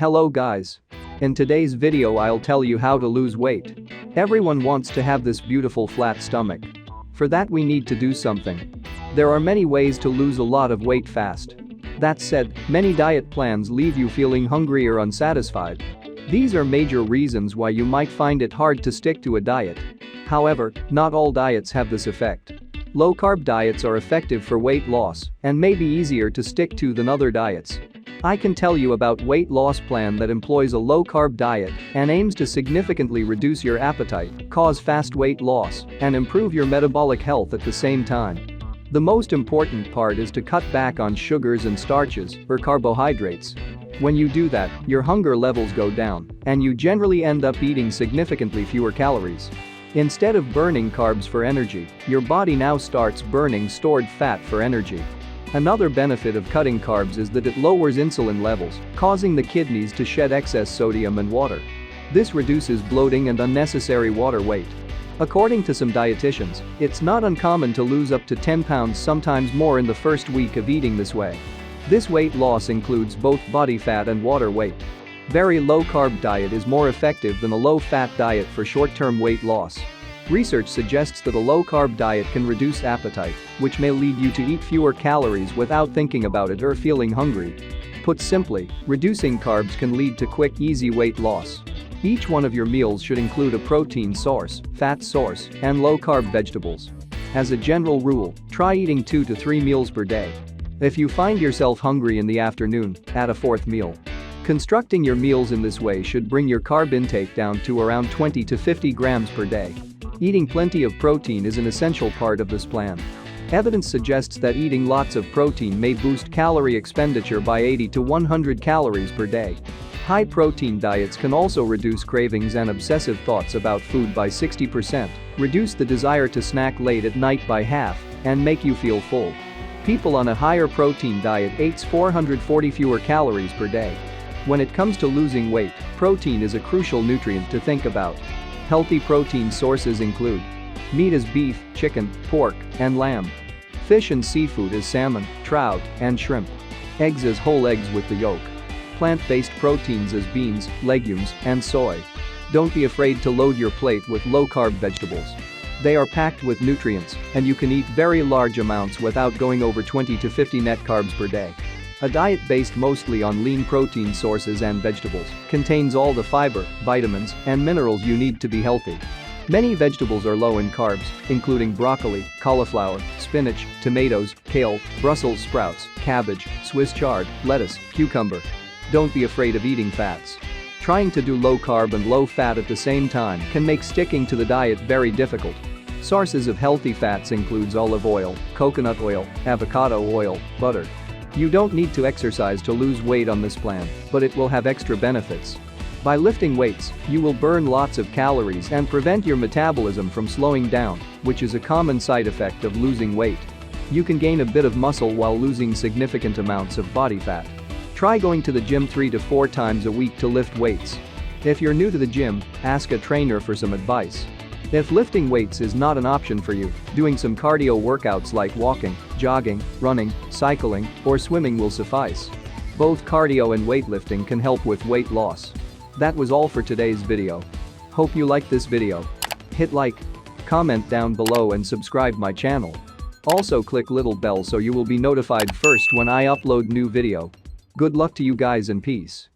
Hello guys. In today's video I'll tell you how to lose weight. Everyone wants to have this beautiful flat stomach. For that we need to do something. There are many ways to lose a lot of weight fast. That said, many diet plans leave you feeling hungry or unsatisfied. These are major reasons why you might find it hard to stick to a diet. However, not all diets have this effect. Low-carb diets are effective for weight loss and may be easier to stick to than other diets. I can tell you about weight loss plan that employs a low-carb diet and aims to significantly reduce your appetite, cause fast weight loss, and improve your metabolic health at the same time. The most important part is to cut back on sugars and starches or carbohydrates. When you do that, your hunger levels go down, and you generally end up eating significantly fewer calories. Instead of burning carbs for energy, your body now starts burning stored fat for energy. Another benefit of cutting carbs is that it lowers insulin levels, causing the kidneys to shed excess sodium and water. This reduces bloating and unnecessary water weight. According to some dietitians, it's not uncommon to lose up to 10 pounds, sometimes more, in the first week of eating this way. This weight loss includes both body fat and water weight. Very low-carb diet is more effective than a low-fat diet for short-term weight loss. Research suggests that a low-carb diet can reduce appetite, which may lead you to eat fewer calories without thinking about it or feeling hungry. Put simply, reducing carbs can lead to quick, easy weight loss. Each one of your meals should include a protein source, fat source, and low-carb vegetables. As a general rule, try eating 2 to 3 meals per day. If you find yourself hungry in the afternoon, add a fourth meal. Constructing your meals in this way should bring your carb intake down to around 20 to 50 grams per day. Eating plenty of protein is an essential part of this plan. Evidence suggests that eating lots of protein may boost calorie expenditure by 80 to 100 calories per day. High-protein diets can also reduce cravings and obsessive thoughts about food by 60%, reduce the desire to snack late at night by half, and make you feel full. People on a higher protein diet eat 440 fewer calories per day. When it comes to losing weight, protein is a crucial nutrient to think about. Healthy protein sources include meat as beef, chicken, pork, and lamb. Fish and seafood as salmon, trout, and shrimp. Eggs as whole eggs with the yolk. Plant-based proteins as beans, legumes, and soy. Don't be afraid to load your plate with low-carb vegetables. They are packed with nutrients, and you can eat very large amounts without going over 20 to 50 net carbs per day. A diet based mostly on lean protein sources and vegetables contains all the fiber, vitamins, and minerals you need to be healthy. Many vegetables are low in carbs, including broccoli, cauliflower, spinach, tomatoes, kale, Brussels sprouts, cabbage, Swiss chard, lettuce, cucumber. Don't be afraid of eating fats. Trying to do low carb and low fat at the same time can make sticking to the diet very difficult. Sources of healthy fats includes olive oil, coconut oil, avocado oil, butter. You don't need to exercise to lose weight on this plan, but it will have extra benefits. By lifting weights, you will burn lots of calories and prevent your metabolism from slowing down, which is a common side effect of losing weight. You can gain a bit of muscle while losing significant amounts of body fat. Try going to the gym 3 to 4 times a week to lift weights. If you're new to the gym, ask a trainer for some advice. If lifting weights is not an option for you, doing some cardio workouts like walking, jogging, running, cycling, or swimming will suffice. Both cardio and weightlifting can help with weight loss. That was all for today's video. Hope you liked this video. Hit like, comment down below and subscribe my channel. Also click little bell so you will be notified first when I upload new video. Good luck to you guys and peace.